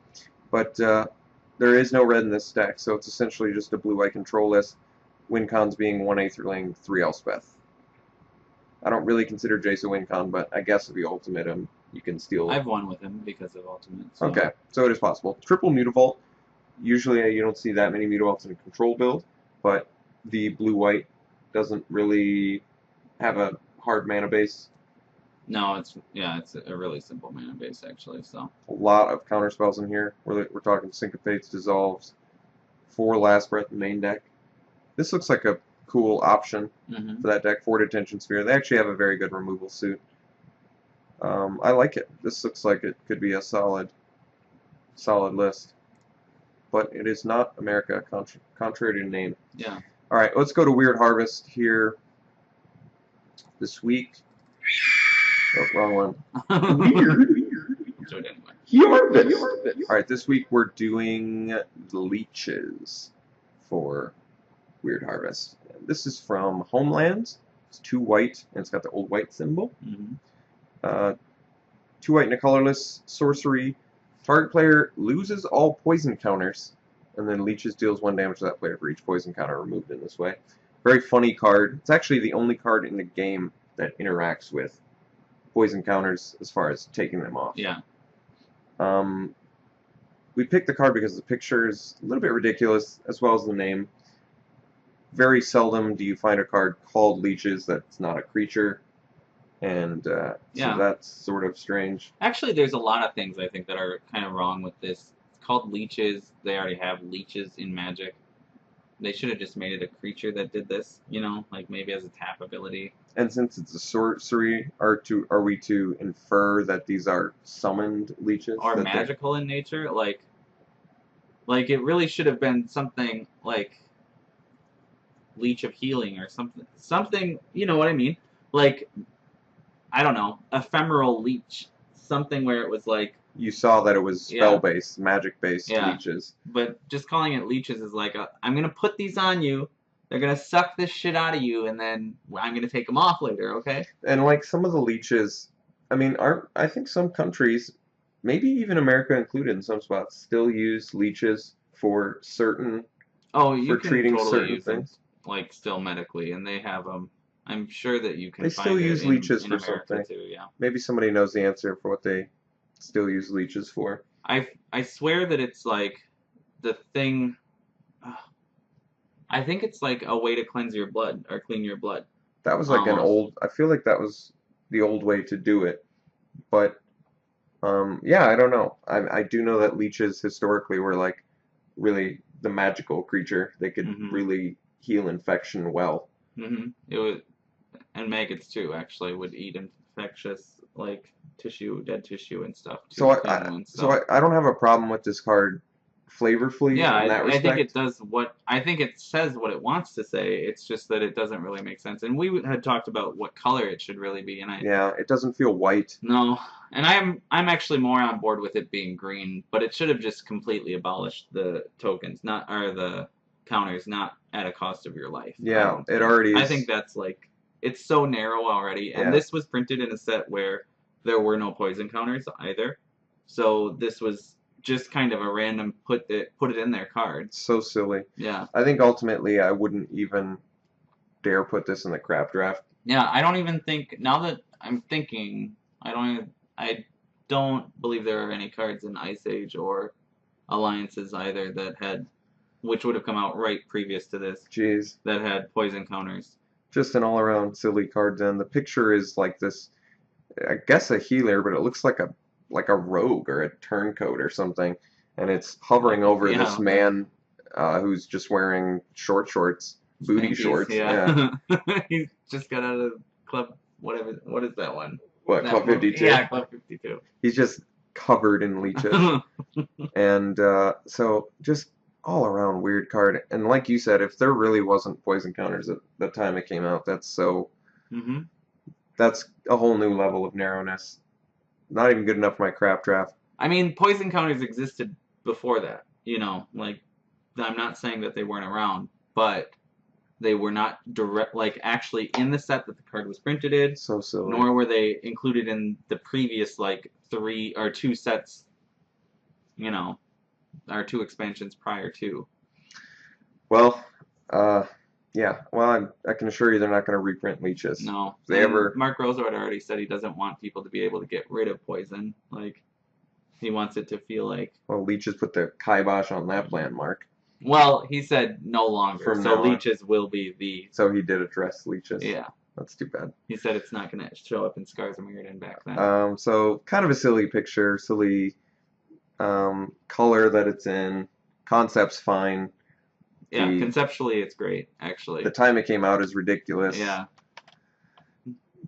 but there is no red in this deck, so it's essentially just a blue-white control list. Win cons being 1 Aetherling, 3 Elspeth. I don't really consider Jace a win con, but I guess if you ultimate him, you can steal. I've won with him because of ultimate. So. Okay, so it is possible. Triple Mutavault. Usually you don't see that many Mutavaults in a control build, but the blue-white doesn't really have a hard mana base. No, it's a really simple mana base actually. So a lot of counter spells in here. We're talking Syncopates, Dissolves, 4 Last Breath main deck. This looks like a cool option for that deck. 4 Detention Sphere. They actually have a very good removal suit. I like it. This looks like it could be a solid list. But it is not America, contrary to name. Yeah. All right, let's go to Weird Harvest here this week. Oh, wrong one. Weird. Do it anyway. All right, this week we're doing leeches for Weird Harvest. This is from Homelands. It's 2 white, and it's got the old white symbol. 2 white and a colorless sorcery. Target player loses all poison counters, and then leeches deals 1 damage to that player for each poison counter removed in this way. Very funny card. It's actually the only card in the game that interacts with poison counters as far as taking them off. Yeah. We picked the card because the picture is a little bit ridiculous, as well as the name. Very seldom do you find a card called Leeches that's not a creature, and so that's sort of strange. Actually, there's a lot of things I think that are kind of wrong with this. It's called Leeches. They already have Leeches in Magic. They should have just made it a creature that did this, you know, like maybe as a tap ability. And since it's a sorcery, are we to infer that these are summoned leeches? Or magical in nature? Like it really should have been something like Leech of Healing or something. Something, you know what I mean? Like, I don't know, ephemeral leech. Something where it was like... You saw that it was spell-based, magic-based leeches. But just calling it leeches is like, I'm going to put these on you, they're going to suck this shit out of you, and then I'm going to take them off later, okay? And like some of the leeches, I mean, I think some countries, maybe even America included in some spots, still use leeches for certain... Oh, you can treating totally certain use things. Them, like, still medically, and they have them. I'm sure that you can They find still it use in, leeches in for America something. Too, yeah. Maybe somebody knows the answer for what they still use leeches for. I swear that it's like the thing. I think it's like a way to cleanse your blood or clean your blood. That was like an old. I feel like that was the old way to do it. But yeah, I don't know. I do know that leeches historically were like really the magical creature. They could Mhm. really heal infection well. It was, and maggots too. Actually, would eat infectious like tissue, dead tissue, and stuff too. So Clean wounds. I don't have a problem with this card flavorfully Yeah, in that I think it respect. does what I think it says what it wants to say. It's just that it doesn't really make sense. And we had talked about what color it should really be, and Yeah, it doesn't feel white. no, and I'm actually more on board with it being green, but it should have just completely abolished the tokens, not or the counters, not at a cost of your life. Yeah, it already I is. think that's like it's so narrow already, and Yeah. this was printed in a set where there were no poison counters either, so this was just kind of a random put it in their card. So silly. Yeah. I think ultimately I wouldn't even dare put this in the crap draft. Yeah, I don't even think now that I'm thinking, I don't believe there are any cards in Ice Age or Alliances either that had which would have come out right previous to this Jeez. that had poison counters. Just an all-around silly card then. The picture is like this, I guess a healer, but it looks like a rogue or a turncoat or something, and it's hovering over this man who's just wearing short shorts, booty shorts. Yeah. He's just got out of Club whatever. What is that one? What, Club 52? Yeah, Club 52. He's just covered in leeches. And so just all around weird card. And like you said, if there really wasn't poison counters at the time it came out, that's so that's a whole new level of narrowness. Not even good enough for my crap draft. I mean, poison counters existed before that. You know, like I'm not saying that they weren't around, but they were not direct, like actually in the set that the card was printed in. So silly. Nor were they included in the previous like 3 or 2 sets. You know, or 2 expansions prior to. Well, yeah. Well, I can assure you they're not going to reprint leeches. No. If they ever. Mark Roseward already said he doesn't want people to be able to get rid of poison. Like, he wants it to feel like. Well, leeches put the kibosh on that plan, Mark. Well, he said no longer. From so now on. leeches will be the. So he did address leeches. Yeah. That's too bad. He said it's not going to show up in Scars of Mirrodin back then. So kind of a silly picture, silly color that it's in. Concept's fine. Yeah, conceptually it's great, actually. The time it came out is ridiculous. Yeah.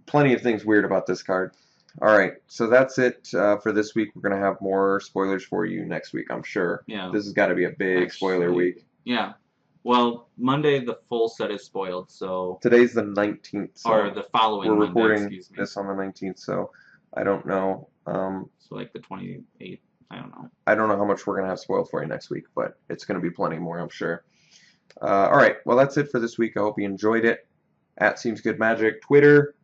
Plenty of things weird about this card. Alright, so that's it for this week. We're going to have more spoilers for you next week, I'm sure. Yeah. This has got to be a big spoiler week. Yeah. Well, Monday the full set is spoiled, so... Today's the 19th. So or the following we're Monday, recording this on the 19th, so I don't know. So like the 28th, I don't know. I don't know how much we're going to have spoiled for you next week, but it's going to be plenty more, I'm sure. Alright, well that's it for this week. I hope you enjoyed it. At SeemsGoodMagic, Twitter,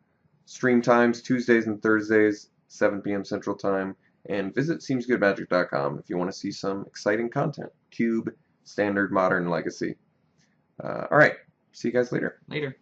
stream times, Tuesdays and Thursdays, 7 p.m. Central Time, and visit SeemsGoodMagic.com if you want to see some exciting content. Cube, Standard, Modern, Legacy. Alright, see you guys later. Later.